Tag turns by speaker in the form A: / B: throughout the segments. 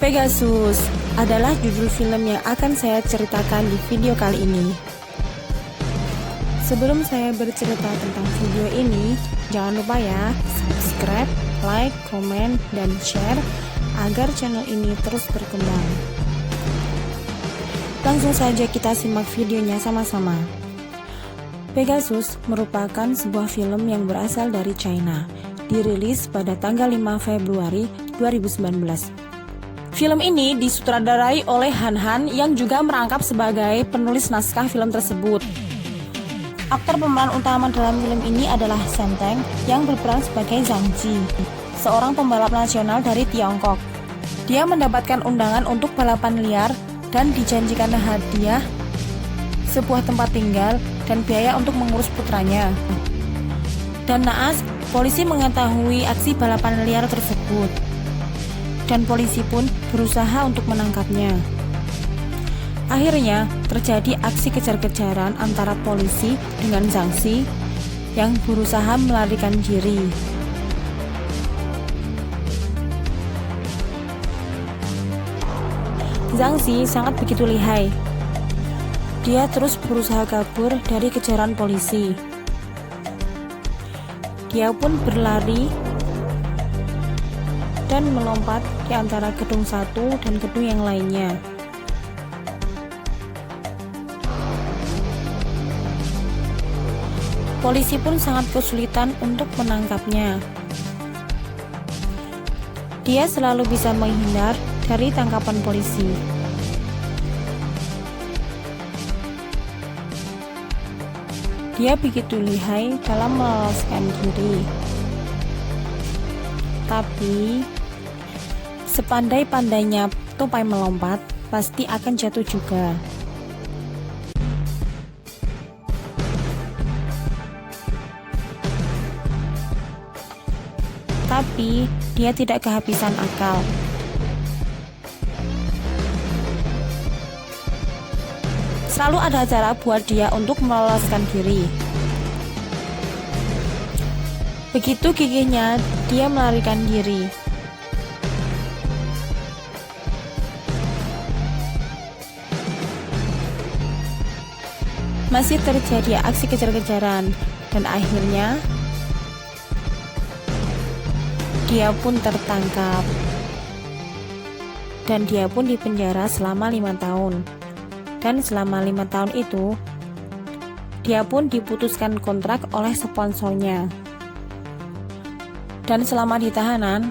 A: Pegasus adalah judul film yang akan saya ceritakan di video kali ini. Sebelum saya bercerita tentang video ini, jangan lupa ya, subscribe, like, komen, dan share agar channel ini terus berkembang. Langsung saja kita simak videonya sama-sama. Pegasus merupakan sebuah film yang berasal dari China, dirilis pada tanggal 5 Februari 2019. Film ini disutradarai oleh Han Han yang juga merangkap sebagai penulis naskah film tersebut. Aktor pemeran utama dalam film ini adalah Shen Teng yang berperan sebagai Zhang Ji, seorang pembalap nasional dari Tiongkok. Dia mendapatkan undangan untuk balapan liar dan dijanjikan hadiah, sebuah tempat tinggal, dan biaya untuk mengurus putranya. Dan naas, polisi mengetahui aksi balapan liar tersebut. Dan polisi pun berusaha untuk menangkapnya. Akhirnya terjadi aksi kejar-kejaran antara polisi dengan Zhang Ji yang berusaha melarikan diri. Zhang Ji sangat begitu lihai. Dia terus berusaha kabur dari kejaran polisi. Dia pun berlari dan melompat di antara gedung satu dan gedung yang lainnya. Polisi pun sangat kesulitan untuk menangkapnya. Dia selalu bisa menghindar dari tangkapan polisi. Dia begitu lihai dalam meloloskan diri. Tapi sepandai-pandainya tupai melompat, pasti akan jatuh juga. Tapi dia tidak kehabisan akal. Selalu ada cara buat dia untuk meloloskan diri. Begitu gigihnya, dia melarikan diri. Masih terjadi aksi kejar-kejaran, dan akhirnya dia pun tertangkap. Dan dia pun dipenjara selama 5 tahun. Dan selama 5 tahun itu, dia pun diputuskan kontrak oleh sponsornya. Dan selama di tahanan,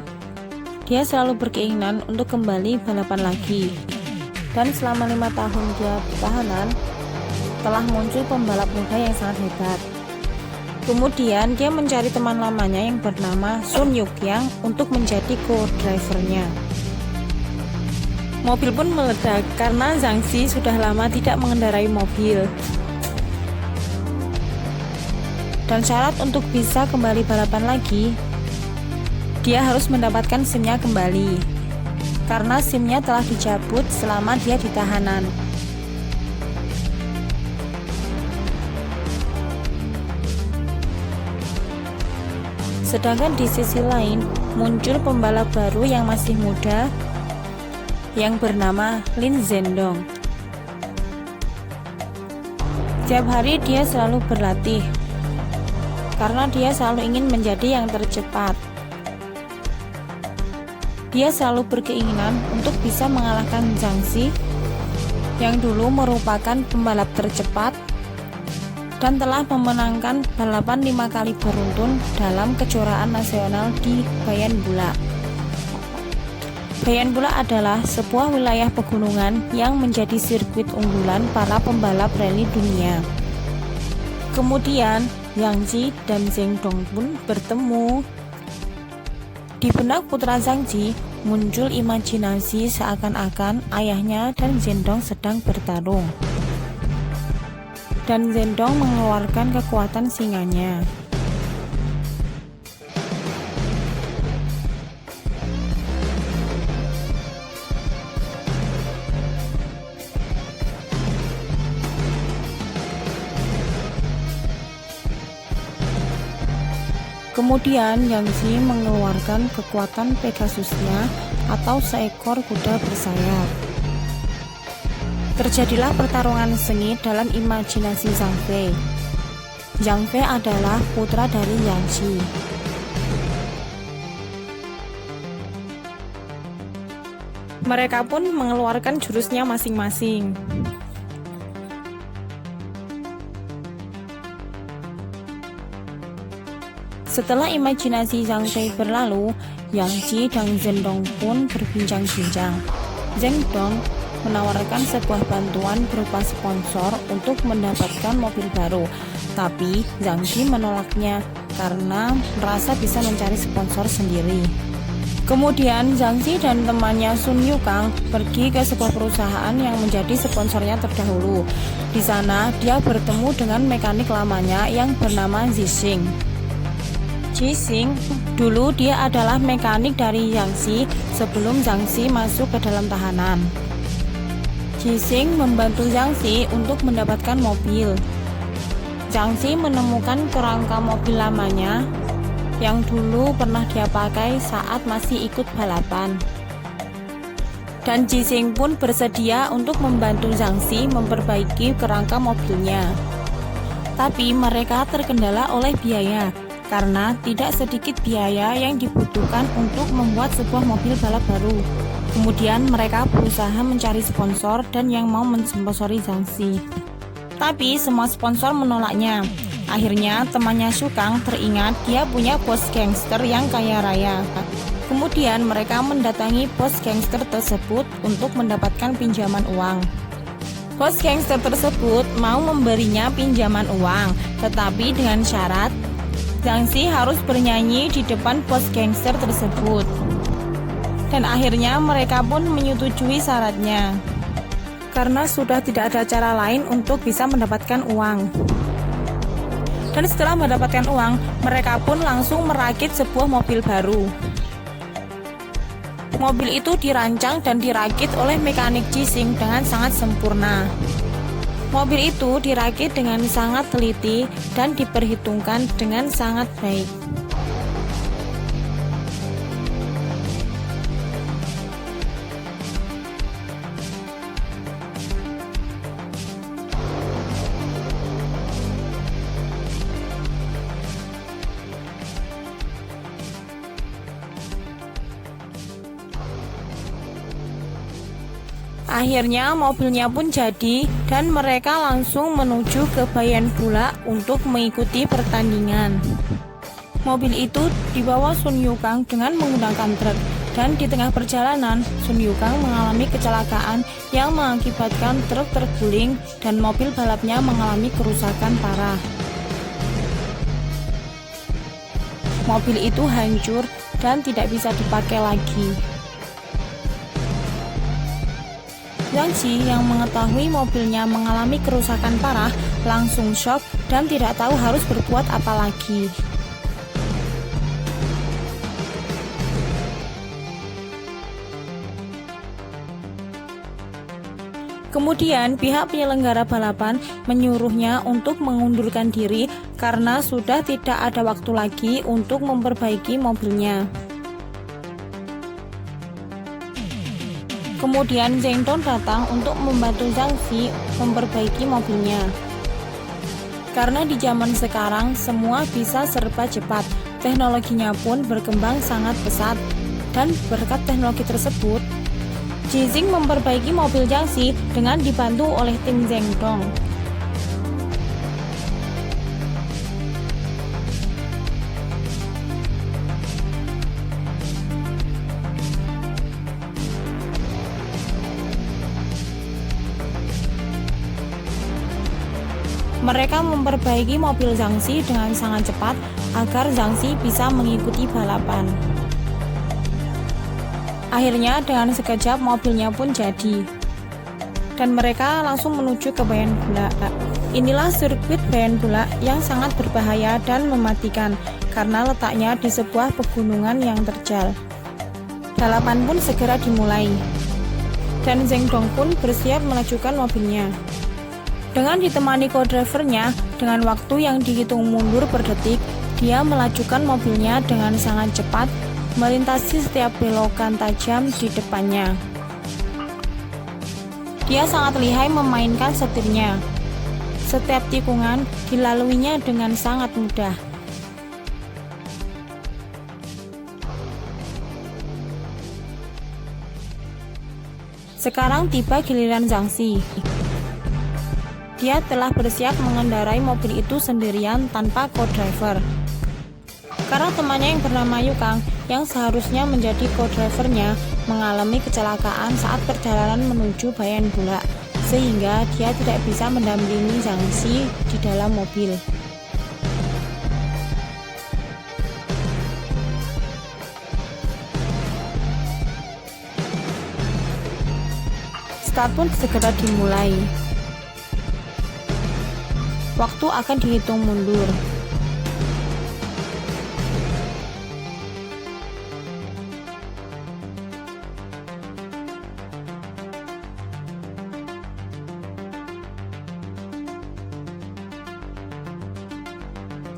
A: dia selalu berkeinginan untuk kembali balapan lagi. Dan selama 5 tahun dia di tahanan, telah muncul pembalap muda yang sangat hebat. Kemudian dia mencari teman lamanya yang bernama Sun Yukyang untuk menjadi co-drivernya. Mobil pun meledak karena Zhang Ji sudah lama tidak mengendarai mobil. Dan syarat untuk bisa kembali balapan lagi, dia harus mendapatkan SIM-nya kembali, karena SIM-nya telah dicabut selama dia di tahanan. Sedangkan di sisi lain, muncul pembalap baru yang masih muda yang bernama Lin Zhendong. Setiap hari dia selalu berlatih, karena dia selalu ingin menjadi yang tercepat. Dia selalu berkeinginan untuk bisa mengalahkan Zhang Ji yang dulu merupakan pembalap tercepat dan telah memenangkan balapan 5 kali beruntun dalam kejuaraan nasional di Bayan Bula. Bayan Bula adalah sebuah wilayah pegunungan yang menjadi sirkuit unggulan para pembalap rally dunia. Kemudian Zhang Ji dan Zhendong pun bertemu. Di benak putra Zhang Ji muncul imajinasi seakan-akan ayahnya dan Zhendong sedang bertarung. Dan Zhendong mengeluarkan kekuatan singanya.
B: Kemudian Zhang Ji mengeluarkan kekuatan Pegasusnya
A: atau seekor kuda bersayap. Terjadilah pertarungan sengit dalam imajinasi Zhang Fei. Zhang Fei adalah putra dari Yang Qi. Mereka pun mengeluarkan jurusnya masing-masing. Setelah imajinasi Zhang Fei berlalu, Yang Qi dan Zheng Dong pun berbincang-bincang. Zheng Dong menawarkan sebuah bantuan berupa sponsor untuk mendapatkan mobil baru, tapi Zhang Qi menolaknya karena merasa bisa mencari sponsor sendiri. Kemudian Zhang Qi dan temannya Sun Yukang pergi ke sebuah perusahaan yang menjadi sponsornya terdahulu. Di sana dia bertemu dengan mekanik lamanya yang bernama Zixing. Zixing dulu dia adalah mekanik dari Yang Qi sebelum Zhang Qi masuk ke dalam tahanan. Zixing membantu Zhang Qi untuk mendapatkan mobil. Zhang Qi menemukan kerangka mobil lamanya yang dulu pernah dia pakai saat masih ikut balapan. Dan Zixing pun bersedia untuk membantu Zhang Qi memperbaiki kerangka mobilnya. Tapi mereka terkendala oleh biaya, karena tidak sedikit biaya yang dibutuhkan untuk membuat sebuah mobil balap baru. Kemudian mereka berusaha mencari sponsor dan yang mau mensponsori Zhang Qi. Tapi semua sponsor menolaknya. Akhirnya temannya Shukang teringat dia punya bos gangster yang kaya raya. Kemudian mereka mendatangi bos gangster tersebut untuk mendapatkan pinjaman uang. Bos gangster tersebut mau memberinya pinjaman uang, tetapi dengan syarat Zhang Qi harus bernyanyi di depan bos gangster tersebut. Dan akhirnya mereka pun menyetujui syaratnya, karena sudah tidak ada cara lain untuk bisa mendapatkan uang. Dan setelah mendapatkan uang, mereka pun langsung merakit sebuah mobil baru. Mobil itu dirancang dan dirakit oleh mekanik Zixing dengan sangat sempurna. Mobil itu dirakit dengan sangat teliti dan diperhitungkan dengan sangat baik. Akhirnya mobilnya pun jadi dan mereka langsung menuju ke Bayan Bulak untuk mengikuti pertandingan. Mobil itu dibawa Sun Yukang dengan menggunakan truk, dan di tengah perjalanan Sun Yukang mengalami kecelakaan yang mengakibatkan truk terguling dan mobil balapnya mengalami kerusakan parah. Mobil itu hancur dan tidak bisa dipakai lagi. Zhang Qi yang mengetahui mobilnya mengalami kerusakan parah langsung shock dan tidak tahu harus berbuat apa lagi. Kemudian pihak penyelenggara balapan menyuruhnya untuk mengundurkan diri karena sudah tidak ada waktu lagi untuk memperbaiki mobilnya. Kemudian Zheng Dong datang untuk membantu Zhang Qi memperbaiki mobilnya. Karena di zaman sekarang semua bisa serba cepat, teknologinya pun berkembang sangat pesat. Dan berkat teknologi tersebut, Zixing memperbaiki mobil Zhang Qi dengan dibantu oleh tim Zheng Dong. Mereka memperbaiki mobil Zhang Qi dengan sangat cepat agar Zhang Qi bisa mengikuti balapan. Akhirnya dengan sekejap mobilnya pun jadi. Dan mereka langsung menuju ke Bayan Bulak. Inilah sirkuit Bayan Bulak yang sangat berbahaya dan mematikan karena letaknya di sebuah pegunungan yang terjal. Balapan pun segera dimulai. Dan Zheng Dong pun bersiap melajukan mobilnya. Dengan ditemani co-drivernya, dengan waktu yang dihitung mundur per detik, dia melajukan mobilnya dengan sangat cepat melintasi setiap belokan tajam di depannya. Dia sangat lihai memainkan setirnya. Setiap tikungan dilaluinya dengan sangat mudah. Sekarang tiba giliran Zhang Xi. Dia telah bersiap mengendarai mobil itu sendirian tanpa co-driver. Karena temannya yang bernama Yukang, yang seharusnya menjadi co-drivernya, mengalami kecelakaan saat perjalanan menuju Bayan Bulak, sehingga dia tidak bisa mendampingi Zhang Xi di dalam mobil. Start pun segera dimulai. Waktu akan dihitung mundur.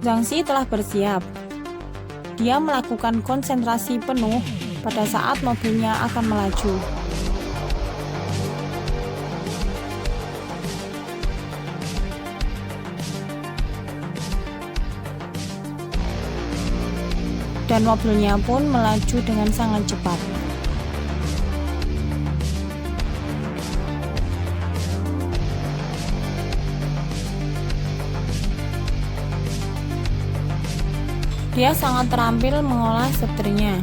A: Zhang Xi telah bersiap. Dia melakukan konsentrasi penuh pada saat mobilnya akan melaju. Dan mobilnya pun melaju dengan sangat cepat. Dia sangat terampil mengolah setirnya.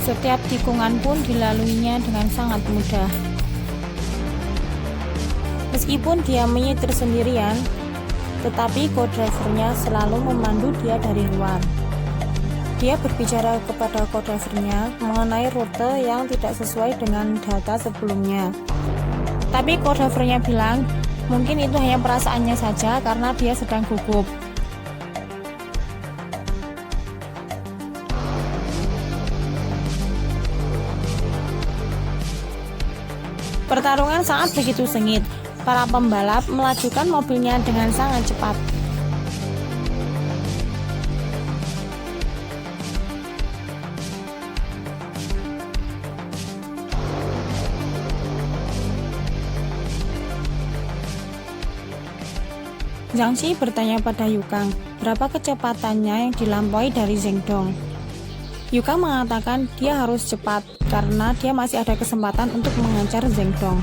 A: Setiap tikungan pun dilaluinya dengan sangat mudah. Meskipun dia menyetir sendirian, tetapi co-drivernya selalu memandu dia dari luar. Dia berbicara kepada co-drivernya mengenai rute yang tidak sesuai dengan data sebelumnya. Tapi co-drivernya bilang, mungkin itu hanya perasaannya saja karena dia sedang gugup. Pertarungan sangat begitu sengit. Para pembalap melajukan mobilnya dengan sangat cepat. Zhang Xi bertanya pada Yukang, berapa kecepatannya yang dilampaui dari Zheng Dong. Yukang mengatakan dia harus cepat karena dia masih ada kesempatan untuk mengejar Zheng Dong.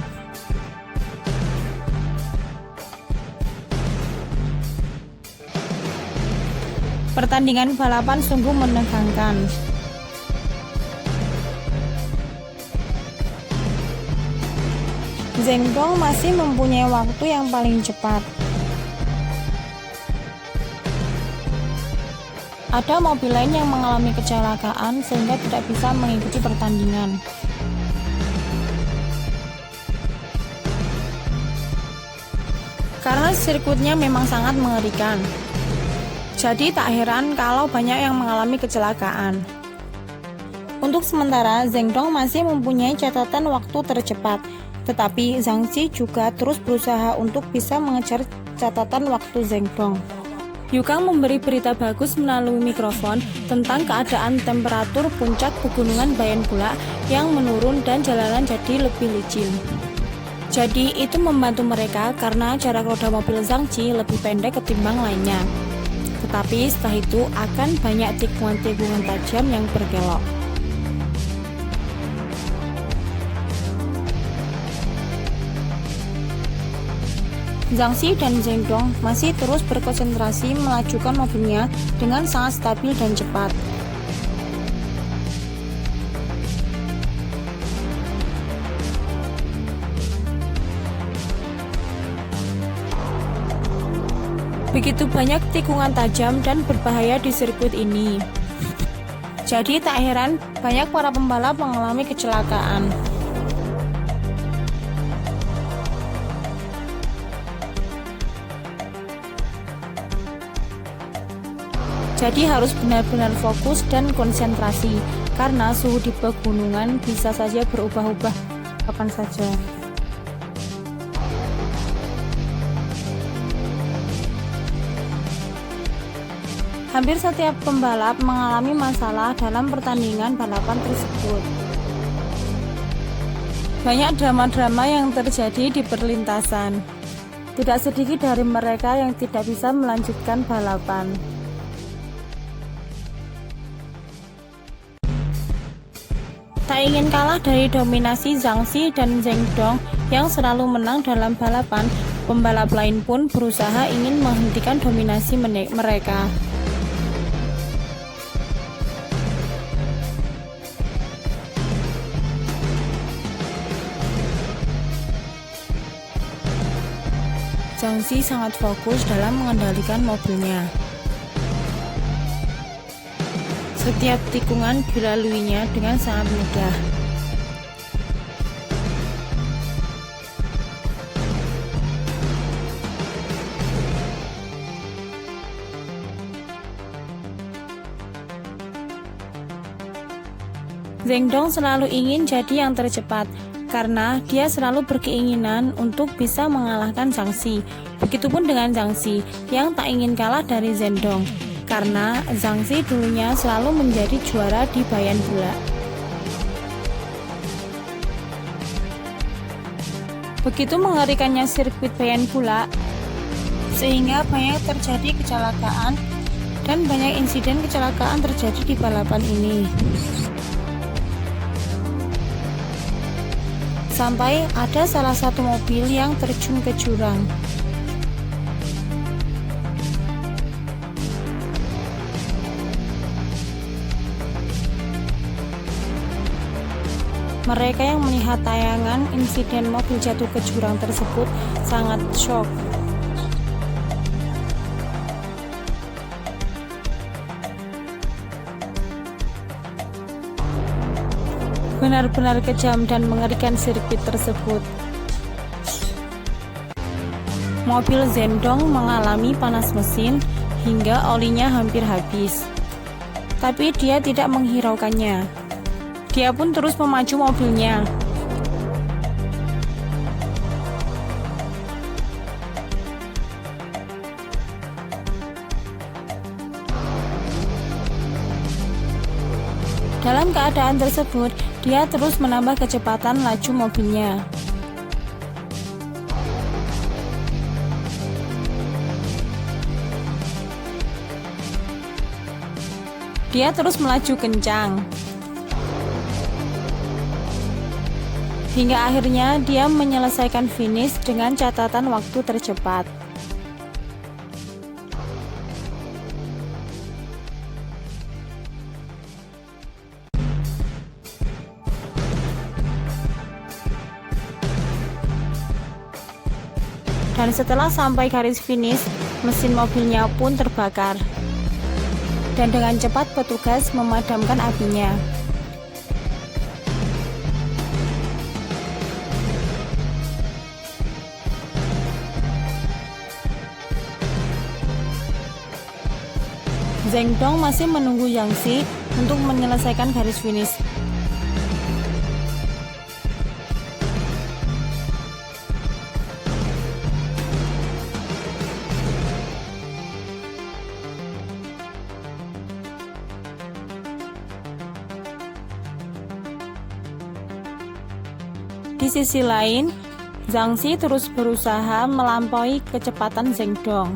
A: Pertandingan balapan sungguh menegangkan. Zheng Dong masih mempunyai waktu yang paling cepat. Ada mobil lain yang mengalami kecelakaan sehingga tidak bisa mengikuti pertandingan. Karena sirkuitnya memang sangat mengerikan. Jadi tak heran kalau banyak yang mengalami kecelakaan. Untuk sementara, Zheng Dong masih mempunyai catatan waktu tercepat, tetapi Zhang Xi juga terus berusaha untuk bisa mengejar catatan waktu Zheng Dong. Yukang memberi berita bagus melalui mikrofon tentang keadaan temperatur puncak pegunungan Bayan Bulak yang menurun dan jalanan jadi lebih licin. Jadi itu membantu mereka karena jarak roda mobil Zhang Xi lebih pendek ketimbang lainnya. Tetapi setelah itu akan banyak tikungan-tikungan tajam yang berkelok. Zhang Xi dan Zheng Dong masih terus berkonsentrasi melajukan mobilnya dengan sangat stabil dan cepat. Begitu banyak tikungan tajam dan berbahaya di sirkuit ini. Jadi tak heran banyak para pembalap mengalami kecelakaan. Jadi harus benar-benar fokus dan konsentrasi, karena suhu di pegunungan bisa saja berubah-ubah kapan saja. Hampir setiap pembalap mengalami masalah dalam pertandingan balapan tersebut. Banyak drama-drama yang terjadi di perlintasan. Tidak sedikit dari mereka yang tidak bisa melanjutkan balapan. Tak ingin kalah dari dominasi Zhang Xi dan Zheng Dong yang selalu menang dalam balapan, pembalap lain pun berusaha ingin menghentikan dominasi mereka. Zhang Xi sangat fokus dalam mengendalikan mobilnya. Setiap tikungan dilaluinya dengan sangat mudah. Zheng Dong selalu ingin jadi yang tercepat, karena dia selalu berkeinginan untuk bisa mengalahkan Zhang Xi. Begitupun dengan Zhang Xi yang tak ingin kalah dari Zheng Dong, karena Zhang Xi dulunya selalu menjadi juara di Bayan Bula. Begitu mengerikannya sirkuit Bayan Bula, sehingga banyak terjadi kecelakaan dan banyak insiden kecelakaan terjadi di balapan ini. Sampai ada salah satu mobil yang terjun ke jurang. Mereka yang melihat tayangan insiden mobil jatuh ke jurang tersebut sangat shock. Benar-benar kejam dan mengerikan sirkuit tersebut. Mobil Zheng Dong mengalami panas mesin hingga olinya hampir habis. Tapi dia tidak menghiraukannya. Dia pun terus memacu mobilnya. Dalam keadaan tersebut, dia terus menambah kecepatan laju mobilnya. Dia terus melaju kencang. Hingga akhirnya dia menyelesaikan finish dengan catatan waktu tercepat. Dan setelah sampai garis finish, mesin mobilnya pun terbakar. Dan dengan cepat petugas memadamkan apinya. Zheng Dong masih menunggu Zhang Xi untuk menyelesaikan garis finish. Di sisi lain, Zhang Xi terus berusaha melampaui kecepatan Zheng Dong.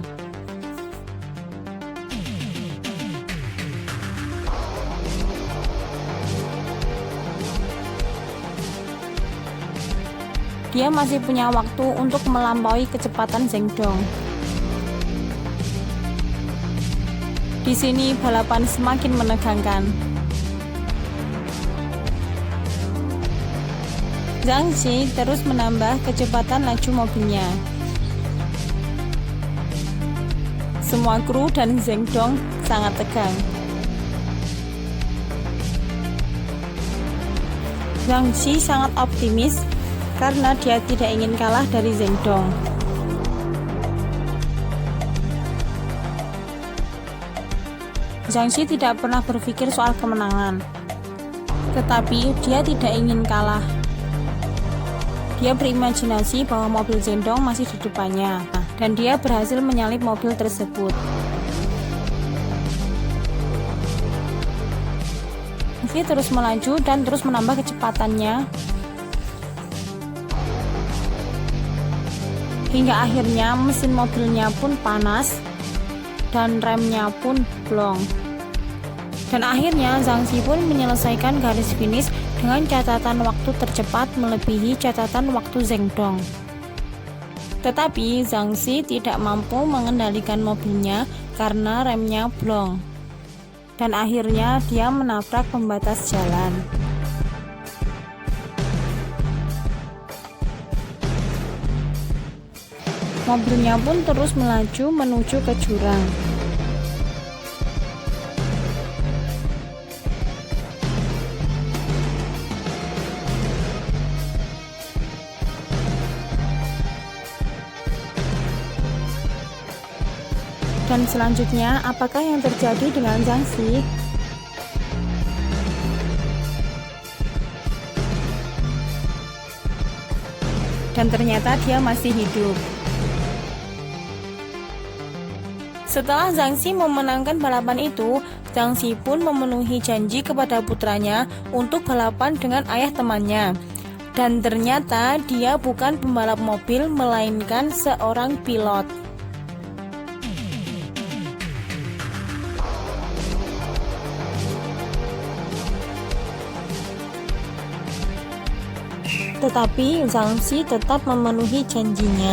A: Dia masih punya waktu untuk melampaui kecepatan Zheng Dong. Di sini balapan semakin menegangkan. Zhang Xi terus menambah kecepatan laju mobilnya. Semua kru dan Zheng Dong sangat tegang. Zhang Xi sangat optimis karena dia tidak ingin kalah dari Zheng Dong. Zhang Xi tidak pernah berpikir soal kemenangan, tetapi dia tidak ingin kalah. Dia berimajinasi bahwa mobil Zheng Dong masih di depannya, dan dia berhasil menyalip mobil tersebut. Zhang Xi terus melaju dan terus menambah kecepatannya hingga akhirnya mesin mobilnya pun panas dan remnya pun blong. Dan akhirnya Zhang Xi pun menyelesaikan garis finish dengan catatan waktu tercepat melebihi catatan waktu Zheng Dong. Tetapi Zhang Xi tidak mampu mengendalikan mobilnya karena remnya blong. Dan akhirnya dia menabrak pembatas jalan. Mobilnya pun terus melaju menuju ke jurang. Dan selanjutnya, apakah yang terjadi dengan Zhang Xi? Dan ternyata dia masih hidup. Setelah Zhang Xi memenangkan balapan itu, Zhang Xi pun memenuhi janji kepada putranya untuk balapan dengan ayah temannya. Dan ternyata dia bukan pembalap mobil, melainkan seorang pilot. Tetapi Zhang Xi tetap memenuhi janjinya.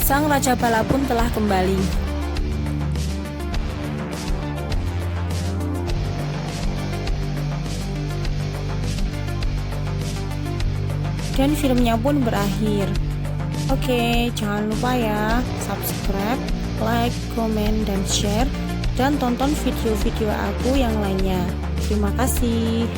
A: Sang Raja Balap pun telah kembali. Dan filmnya pun berakhir. Oke, jangan lupa ya, subscribe, like, komen, dan share, dan tonton video-video aku yang lainnya. Terima kasih.